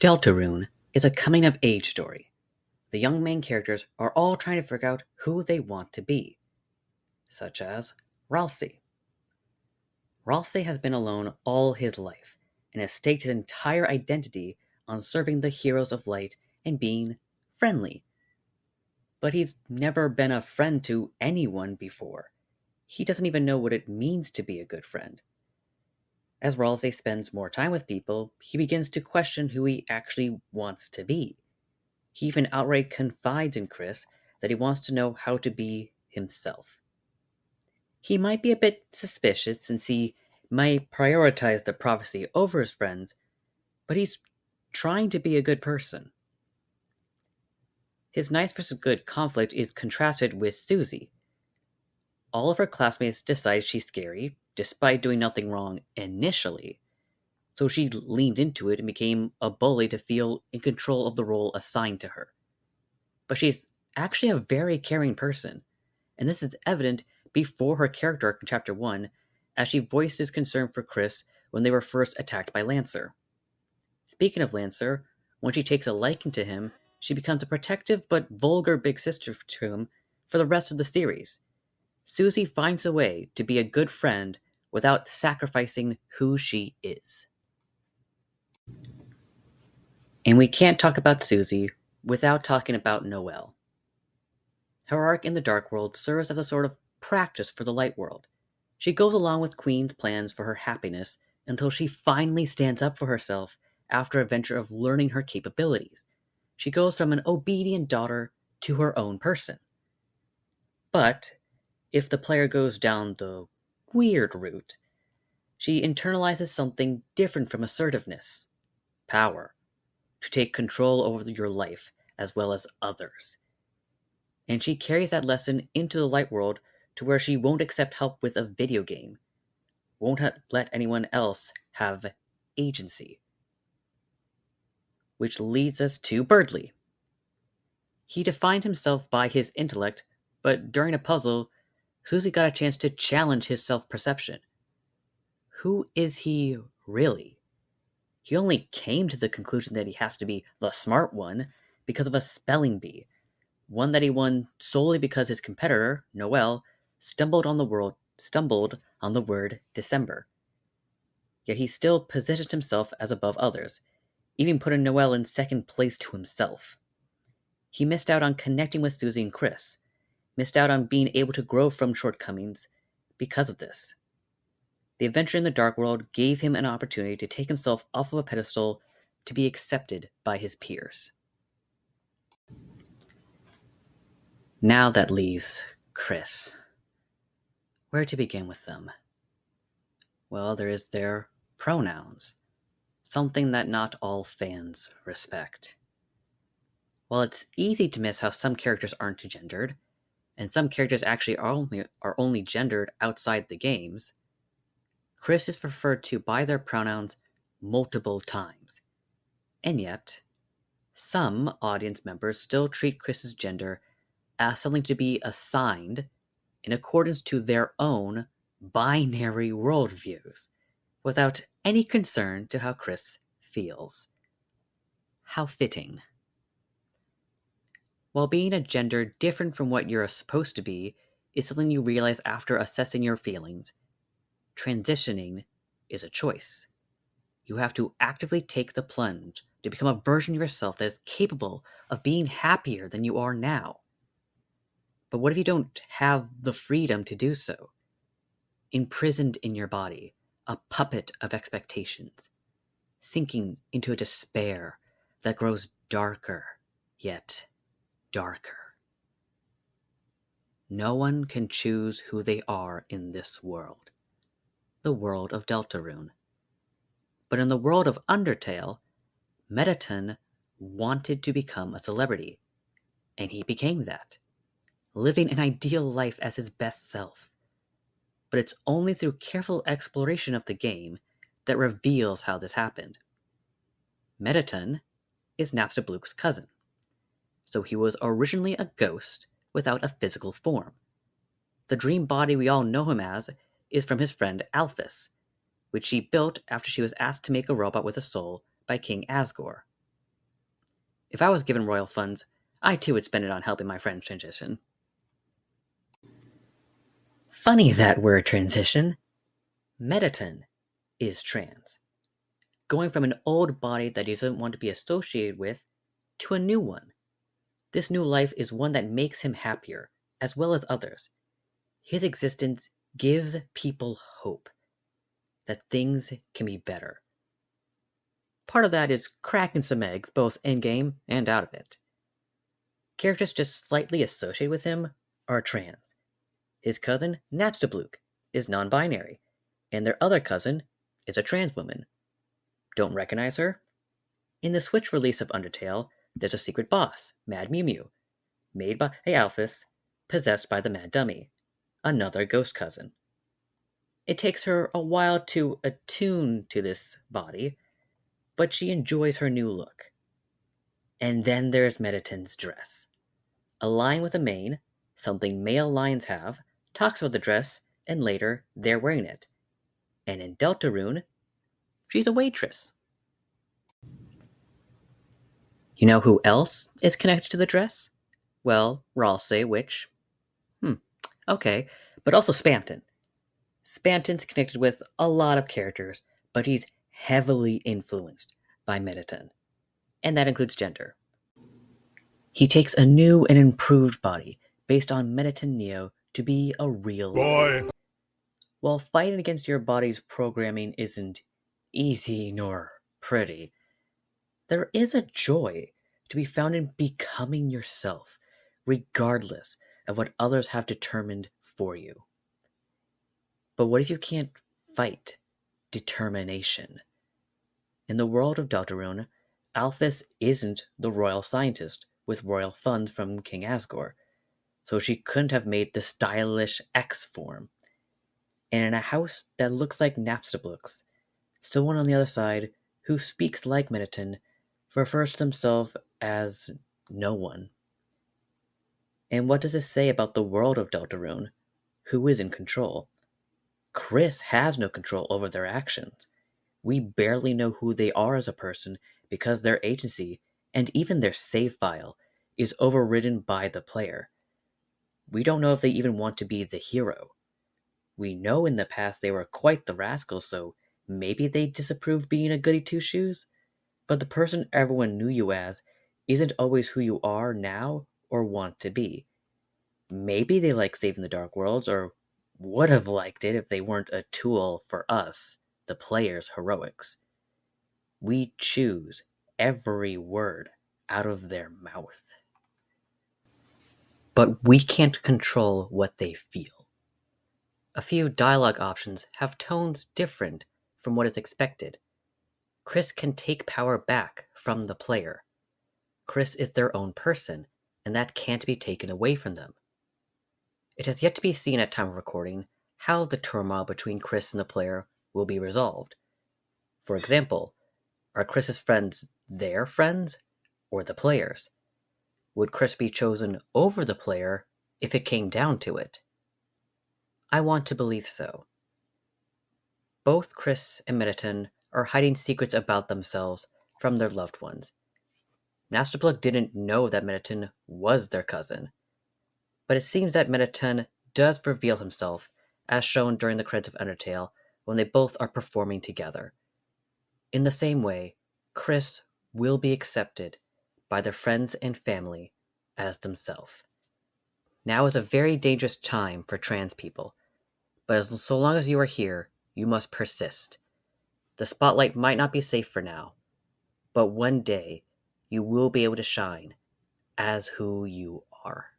Deltarune is a coming-of-age story. The young main characters are all trying to figure out who they want to be, such as Ralsei. Ralsei has been alone all his life and has staked his entire identity on serving the heroes of light and being friendly. But he's never been a friend to anyone before. He doesn't even know what it means to be a good friend. As Ralsei spends more time with people, he begins to question who he actually wants to be. He even outright confides in Chris that he wants to know how to be himself. He might be a bit suspicious since he might prioritize the prophecy over his friends, but he's trying to be a good person. His nice versus good conflict is contrasted with Susie. All of her classmates decide she's scary, despite doing nothing wrong initially, so she leaned into it and became a bully to feel in control of the role assigned to her. But she's actually a very caring person, and this is evident before her character arc in Chapter 1, as she voices concern for Chris when they were first attacked by Lancer. Speaking of Lancer, when she takes a liking to him, she becomes a protective but vulgar big sister to him for the rest of the series. Susie finds a way to be a good friend without sacrificing who she is. And we can't talk about Susie without talking about Noelle. Her arc in the Dark World serves as a sort of practice for the Light World. She goes along with Queen's plans for her happiness until she finally stands up for herself after a venture of learning her capabilities. She goes from an obedient daughter to her own person. But if the player goes down the weird route, she internalizes something different from assertiveness: power, to take control over your life as well as others. And she carries that lesson into the Light World to where she won't accept help with a video game, won't let anyone else have agency. Which leads us to Birdley. He defined himself by his intellect, but during a puzzle, Susie got a chance to challenge his self-perception. Who is he really? He only came to the conclusion that he has to be the smart one because of a spelling bee, one that he won solely because his competitor, Noelle, stumbled on the word December. Yet he still positioned himself as above others, even putting Noelle in second place to himself. He missed out on connecting with Susie and Chris, missed out on being able to grow from shortcomings because of this. The adventure in the Dark World gave him an opportunity to take himself off of a pedestal to be accepted by his peers. Now that leaves Chris. Where to begin with them? Well, there is their pronouns, something that not all fans respect. While it's easy to miss how some characters aren't gendered, and some characters actually are only gendered outside the games, Chris is referred to by their pronouns multiple times. And yet, some audience members still treat Chris's gender as something to be assigned in accordance to their own binary worldviews, without any concern to how Chris feels. How fitting. While being a gender different from what you're supposed to be is something you realize after assessing your feelings, transitioning is a choice. You have to actively take the plunge to become a version of yourself that is capable of being happier than you are now. But what if you don't have the freedom to do so? Imprisoned in your body, a puppet of expectations, sinking into a despair that grows darker, yet darker. No one can choose who they are in this world, the world of Deltarune. But in the world of Undertale, Mettaton wanted to become a celebrity, and he became that, living an ideal life as his best self. But it's only through careful exploration of the game that reveals how this happened. Mettaton is Napstablook's cousin, so he was originally a ghost without a physical form. The dream body we all know him as is from his friend Alphys, which she built after she was asked to make a robot with a soul by King Asgore. If I was given royal funds, I too would spend it on helping my friends transition. Funny that word transition. Mettaton is trans, going from an old body that he doesn't want to be associated with to a new one. This new life is one that makes him happier, as well as others. His existence gives people hope that things can be better. Part of that is cracking some eggs, both in-game and out of it. Characters just slightly associated with him are trans. His cousin, Napstablook, is non-binary, and their other cousin is a trans woman. Don't recognize her? In the Switch release of Undertale, there's a secret boss, Mad Mew Mew, made by Alphys, possessed by the Mad Dummy, another ghost cousin. It takes her a while to attune to this body, but she enjoys her new look. And then there's Mettaton's dress. A lion with a mane, something male lions have, talks about the dress, and later they're wearing it. And in Deltarune, she's a waitress. You know who else is connected to the dress? Well, Ralsei, which... okay, but also Spamton. Spamton's connected with a lot of characters, but he's heavily influenced by Mettaton, and that includes gender. He takes a new and improved body based on Mettaton Neo to be a real boy. While fighting against your body's programming isn't easy nor pretty, there is a joy to be found in becoming yourself, regardless of what others have determined for you. But what if you can't fight determination? In the world of Deltarune, Alphys isn't the royal scientist with royal funds from King Asgore, so she couldn't have made the stylish X form. And in a house that looks like Napstablook's, someone on the other side who speaks like Mettaton refers to himself as no one. And what does this say about the world of Deltarune? Who is in control? Chris has no control over their actions. We barely know who they are as a person because their agency, and even their save file, is overridden by the player. We don't know if they even want to be the hero. We know in the past they were quite the rascal, so maybe they disapprove being a goody two-shoes? But the person everyone knew you as isn't always who you are now or want to be. Maybe they like saving the Dark Worlds, or would have liked it if they weren't a tool for us, the player's heroics. We choose every word out of their mouth. But we can't control what they feel. A few dialogue options have tones different from what is expected. Chris can take power back from the player. Chris is their own person, and that can't be taken away from them. It has yet to be seen at time of recording how the turmoil between Chris and the player will be resolved. For example, are Chris's friends their friends or the player's? Would Chris be chosen over the player if it came down to it? I want to believe so. Both Chris and Mettaton are hiding secrets about themselves from their loved ones. Napstablook didn't know that Mettaton was their cousin, but it seems that Mettaton does reveal himself, as shown during the credits of Undertale, when they both are performing together. In the same way, Chris will be accepted by their friends and family as themselves. Now is a very dangerous time for trans people, but so long as you are here, you must persist. The spotlight might not be safe for now, but one day you will be able to shine as who you are.